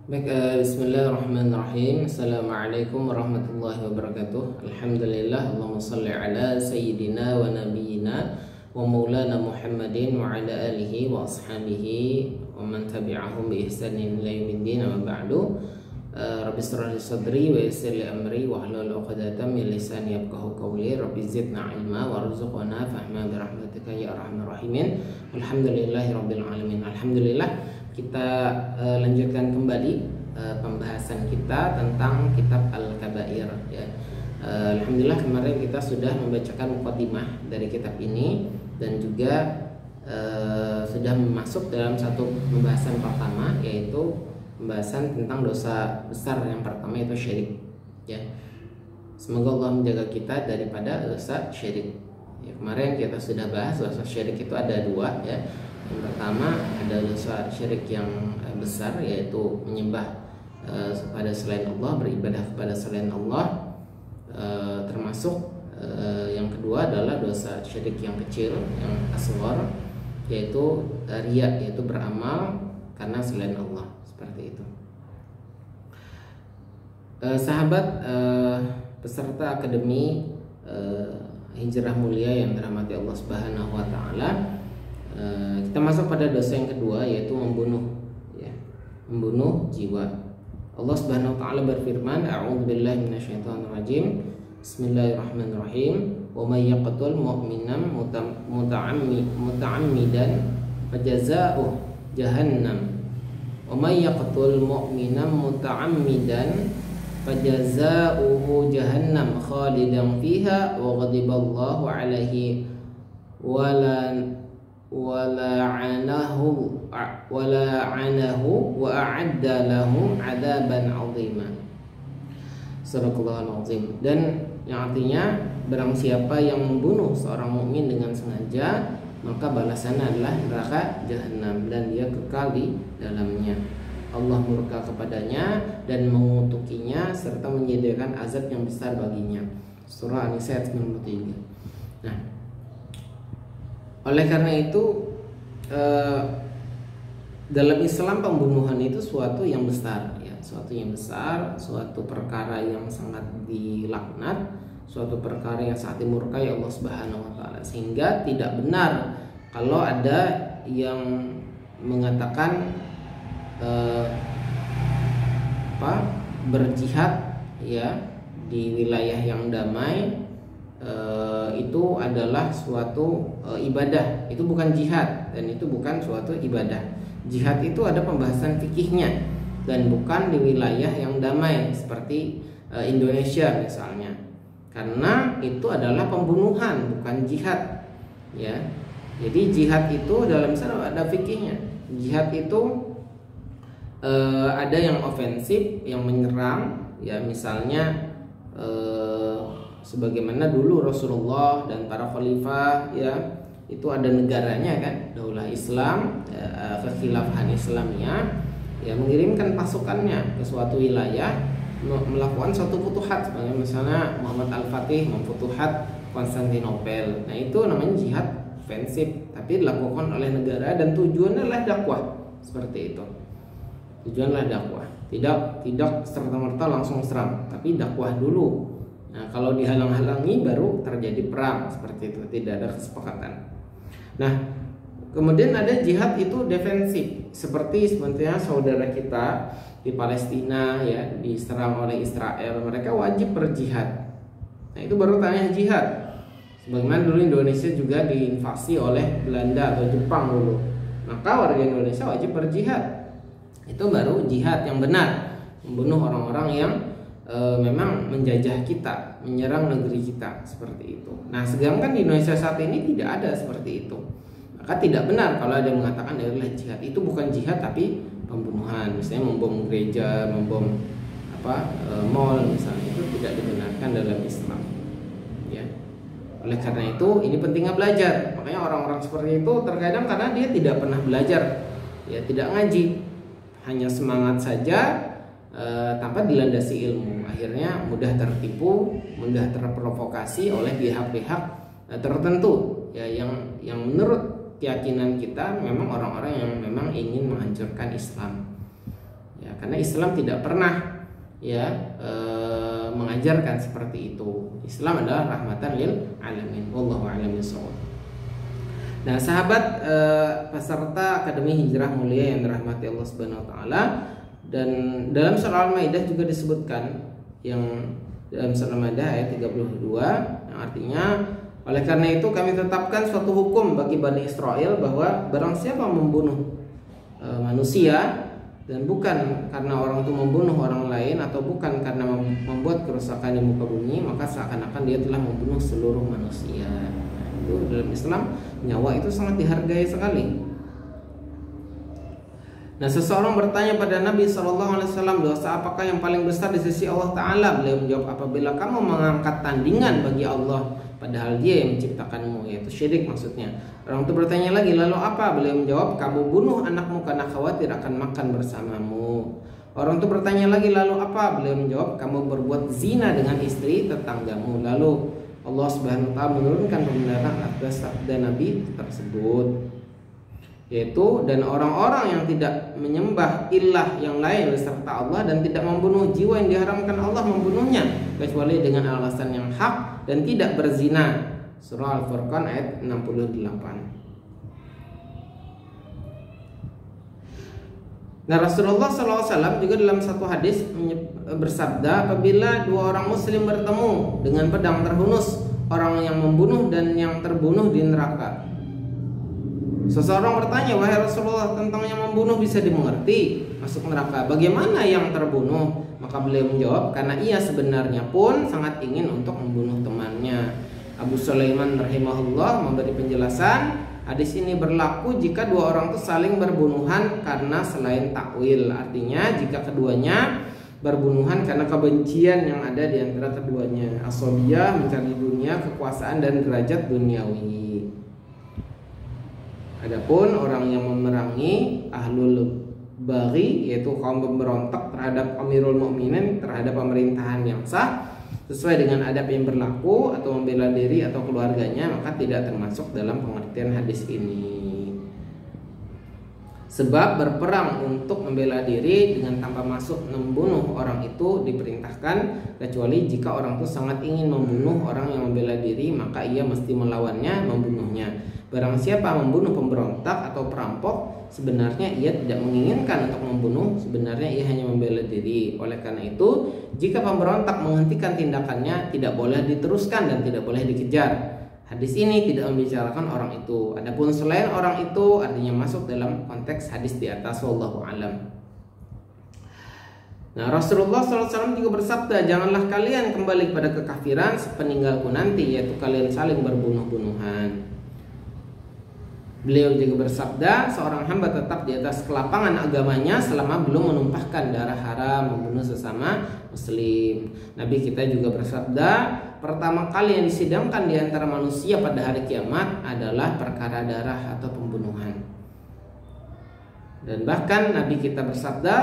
Baik, bismillahirrahmanirrahim. Assalamualaikum warahmatullahi wabarakatuh. Alhamdulillah, Allahumma salli ala sayyidina wa nabiyyina wa maulana Muhammadin wa ala alihi wa ashabihi wa man tabi'ahum bi ihsanin ila yaumiddin, amma ba'du. Rabbi shrah li sadri wa yassir li amri wa hlul 'uqdatam min lisani yafqahu qawli. Rabbi zidna ilma warzuqna fahma bi rahmatika ya arhamar rahimin. Alhamdulillahi rabbil alamin. Alhamdulillah, kita lanjutkan kembali pembahasan kita tentang kitab Al-Kabair ya. Alhamdulillah, kemarin kita sudah membacakan mukadimah dari kitab ini dan juga sudah masuk dalam satu pembahasan pertama, yaitu pembahasan tentang dosa besar yang pertama, yaitu syirik ya. Semoga Allah menjaga kita daripada dosa syirik ya. Kemarin kita sudah bahas dosa syirik itu ada dua ya. Yang pertama ada dosa syirik yang besar, yaitu menyembah kepada selain Allah, beribadah kepada selain Allah. Termasuk yang kedua adalah dosa syirik yang kecil, yang asghar, yaitu riya, yaitu beramal karena selain Allah, seperti itu. Sahabat peserta akademi Hijrah Mulia yang dirahmati Allah Subhanahu wa taala, kita masuk pada dosa yang kedua, yaitu membunuh ya, membunuh jiwa. Allah Subhanahu wa taala berfirman, a'udzubillahi minasyaitonir rajim. Bismillahirrahmanirrahim. Wa may yaqtul mu'minan muta'ammidan fajazaohu jahannam. Wa may yaqtul mu'minan muta'ammidan fajazaohu jahannam khalidan fiha wa ghadiballahu alaihi wala'anahu wa a'adda lahu 'adzaban 'azima. Sadaqallahul azim. Dan yang artinya, barang siapa yang membunuh seorang mukmin dengan sengaja, maka balasannya adalah neraka jahanam dan dia kekal di dalamnya. Allah murka kepadanya dan mengutukinya serta menyediakan azab yang besar baginya. Surah An-Nisa ayat 93. Nah, oleh karena itu dalam Islam pembunuhan itu suatu yang besar ya, suatu yang besar, suatu perkara yang sangat dilaknat, suatu perkara yang sangat dimurkai Allah Subhanahu wa taala, sehingga tidak benar kalau ada yang mengatakan berjihad ya di wilayah yang damai itu adalah suatu ibadah. Itu bukan jihad dan itu bukan suatu ibadah. Jihad itu ada pembahasan fikihnya dan bukan di wilayah yang damai seperti Indonesia misalnya, karena itu adalah pembunuhan, bukan jihad ya. Jadi jihad itu dalam Islam ada fikihnya. Jihad itu ada yang ofensif, yang menyerang ya, misalnya sebagaimana dulu Rasulullah dan para khalifah ya, itu ada negaranya kan, daulah Islam, kekhilafahan Islamnya ya, mengirimkan pasukannya ke suatu wilayah melakukan suatu futuhat, sebagai misalnya Muhammad Al-Fatih memfutuhat Konstantinopel. Nah, itu namanya jihad ofensif, tapi dilakukan oleh negara dan tujuannya adalah dakwah, seperti itu. Tujuannya dakwah, tidak serta-merta langsung serang, tapi dakwah dulu. Nah, kalau dihalang-halangi baru terjadi perang, seperti itu, tidak ada kesepakatan. Nah, kemudian ada jihad itu defensif, seperti sebenarnya saudara kita di Palestina ya, diserang oleh Israel, mereka wajib berjihad. Nah, itu baru tanya jihad. Sebagaimana dulu Indonesia juga diinvasi oleh Belanda atau Jepang dulu, maka warga Indonesia wajib berjihad. Itu baru jihad yang benar, membunuh orang-orang yang memang menjajah kita, menyerang negeri kita, seperti itu. Nah, sedangkan di Indonesia saat ini tidak ada seperti itu. Maka tidak benar kalau ada yang mengatakan adalah jihad. Itu bukan jihad tapi pembunuhan. Misalnya membom gereja, membom mall misalnya, itu tidak dibenarkan dalam Islam. Ya. Oleh karena itu ini pentingnya belajar. Makanya orang-orang seperti itu terkadang karena dia tidak pernah belajar, ya, tidak ngaji, hanya semangat saja tanpa dilandasi ilmu, akhirnya mudah tertipu, mudah terprovokasi oleh pihak-pihak tertentu ya, yang menurut keyakinan kita memang orang-orang yang memang ingin menghancurkan Islam ya. karena Islam tidak pernah ya mengajarkan seperti itu. Islam adalah rahmatan lil alamin. Wallahu a'lam bishawab. Nah, sahabat peserta Akademi Hijrah Mulia yang dirahmati Allah Subhanahu wa taala, dan dalam surah Al-Maidah juga disebutkan, yang dalam surah Al-Maidah ayat 32 yang artinya, oleh karena itu kami tetapkan suatu hukum bagi Bani Israel bahwa barang siapa membunuh manusia, dan bukan karena orang itu membunuh orang lain atau bukan karena membuat kerusakan di muka bumi, maka seakan-akan dia telah membunuh seluruh manusia. Nah, itu dalam Islam nyawa itu sangat dihargai sekali. Nah, seseorang bertanya pada Nabi SAW, dosa apakah yang paling besar di sisi Allah Ta'ala? Beliau menjawab, apabila kamu mengangkat tandingan bagi Allah padahal dia yang menciptakanmu, yaitu syirik maksudnya. Orang itu bertanya lagi, lalu apa? Beliau menjawab, kamu bunuh anakmu karena khawatir akan makan bersamamu. Orang itu bertanya lagi, lalu apa? Beliau menjawab, kamu berbuat zina dengan istri tetanggamu. Lalu Allah Subhanahu wa taala menurunkan pembenaran atas sabda Nabi tersebut, yaitu, dan orang-orang yang tidak menyembah ilah yang lain beserta Allah dan tidak membunuh jiwa yang diharamkan Allah membunuhnya kecuali dengan alasan yang hak dan tidak berzina. Surah Al-Furqan ayat 68. Nah, Rasulullah SAW juga dalam satu hadis bersabda, apabila dua orang muslim bertemu dengan pedang terhunus, orang yang membunuh dan yang terbunuh di neraka. Seseorang bertanya, wahai Rasulullah, tentang yang membunuh bisa dimengerti, masuk neraka, bagaimana yang terbunuh? Maka beliau menjawab, karena ia sebenarnya pun sangat ingin untuk membunuh temannya. Abu Sulaiman rahimahullah memberi penjelasan, hadis ini berlaku jika dua orang itu saling berbunuhan karena selain takwil. Artinya jika keduanya berbunuhan karena kebencian yang ada di antara keduanya, asobiyah, mencari dunia, kekuasaan dan derajat duniawi. Adapun orang yang memerangi ahlul baghi, yaitu kaum pemberontak terhadap Amirul Mukminin, terhadap pemerintahan yang sah sesuai dengan adab yang berlaku, atau membela diri atau keluarganya, maka tidak termasuk dalam pengertian hadis ini. Sebab berperang untuk membela diri dengan tanpa masuk membunuh orang itu diperintahkan, kecuali jika orang itu sangat ingin membunuh orang yang membela diri, maka ia mesti melawannya, membunuhnya. Barang siapa membunuh pemberontak atau perampok, sebenarnya ia tidak menginginkan untuk membunuh, sebenarnya ia hanya membela diri. Oleh karena itu, jika pemberontak menghentikan tindakannya, tidak boleh diteruskan dan tidak boleh dikejar. Hadis ini tidak membicarakan orang itu. Adapun selain orang itu, artinya masuk dalam konteks hadis di atas. Wallahu a'lam. Nah, Rasulullah SAW juga bersabda, janganlah kalian kembali pada kekafiran sepeninggalku nanti, yaitu kalian saling berbunuh-bunuhan. Beliau juga bersabda, seorang hamba tetap di atas kelapangan agamanya selama belum menumpahkan darah haram, membunuh sesama muslim. Nabi kita juga bersabda, pertama kali yang disidangkan di antara manusia pada hari kiamat adalah perkara darah atau pembunuhan. Dan bahkan Nabi kita bersabda,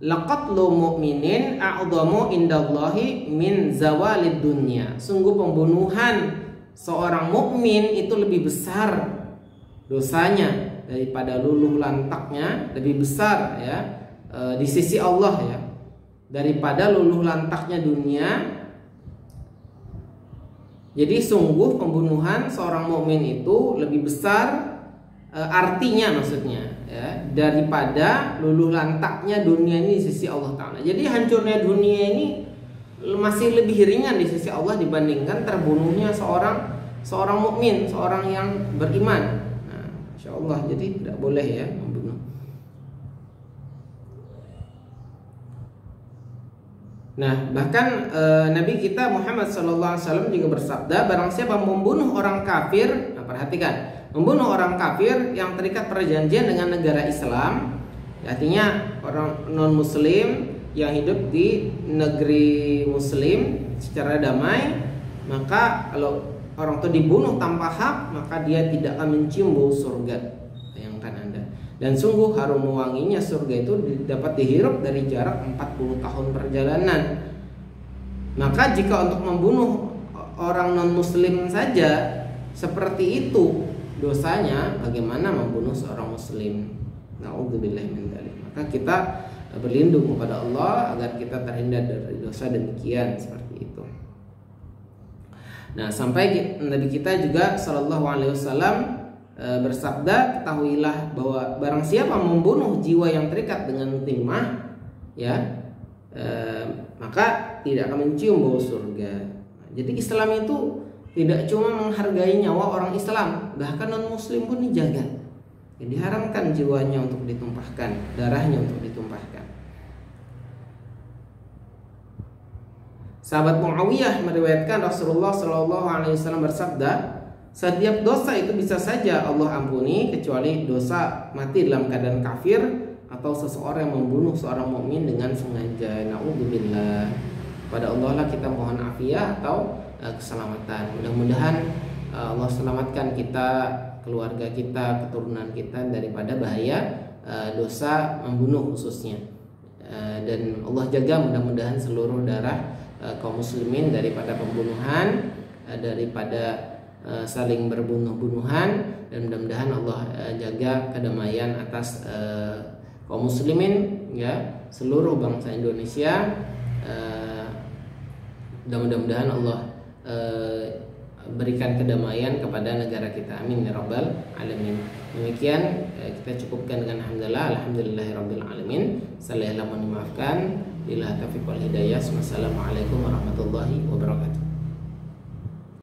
laqatlu mu'minin a'dhamu indallahi min zawalid dunya. Sungguh pembunuhan seorang mukmin itu lebih besar dosanya daripada luluh lantaknya, lebih besar ya di sisi Allah ya, daripada luluh lantaknya dunia. Jadi sungguh pembunuhan seorang mukmin itu lebih besar, artinya maksudnya ya, daripada luluh lantaknya dunia ini di sisi Allah Ta'ala. Jadi hancurnya dunia ini masih lebih ringan di sisi Allah dibandingkan terbunuhnya seorang mukmin, seorang yang beriman. Insya Allah, jadi tidak boleh ya membunuh. Nah, bahkan Nabi kita Muhammad SAW juga bersabda, barang siapa membunuh orang kafir, nah perhatikan, membunuh orang kafir yang terikat perjanjian dengan negara Islam, artinya orang non muslim yang hidup di negeri muslim secara damai, maka kalau orang itu dibunuh tanpa hak, maka dia tidak akan mencium bau surga. Bayangkan Anda. Dan sungguh harum wanginya surga itu dapat dihirup dari jarak 40 tahun perjalanan. Maka jika untuk membunuh orang non muslim saja seperti itu dosanya, bagaimana membunuh seorang muslim? Na'udzubillah min dzalik. Maka kita berlindung kepada Allah agar kita terhindar dari dosa demikian seperti itu. Nah, sampai Nabi kita juga Shallallahu Alaihi Wasallam bersabda, ketahuilah bahwa barang siapa membunuh jiwa yang terikat dengan timah, ya, maka tidak akan mencium bau surga. Jadi Islam itu tidak cuma menghargai nyawa orang Islam, bahkan non Muslim pun dijaga. Ya, diharamkan jiwanya untuk ditumpahkan, darahnya untuk ditumpahkan. Sahabat Muawiyah meriwayatkan Rasulullah Shallallahu Alaihi Wasallam bersabda, setiap dosa itu bisa saja Allah ampuni kecuali dosa mati dalam keadaan kafir atau seseorang yang membunuh seorang mukmin dengan sengaja. Nauzubillah. Pada Allah lah kita mohon afiat atau keselamatan. Mudah-mudahan Allah selamatkan kita, keluarga kita, keturunan kita daripada bahaya dosa membunuh khususnya. Dan Allah jaga mudah-mudahan seluruh darah kaum muslimin daripada pembunuhan, daripada saling berbunuh-bunuhan, dan mudah-mudahan Allah jaga kedamaian atas kaum muslimin, ya, seluruh bangsa Indonesia. Dan mudah-mudahan Allah berikan kedamaian kepada negara kita, amin ya rabbal alamin. Demikian kita cukupkan dengan alhamdulillahirabbil alamin. Salah maafkan. Bila taufiq wal hidayah. Wassalamualaikum warahmatullahi wabarakatuh.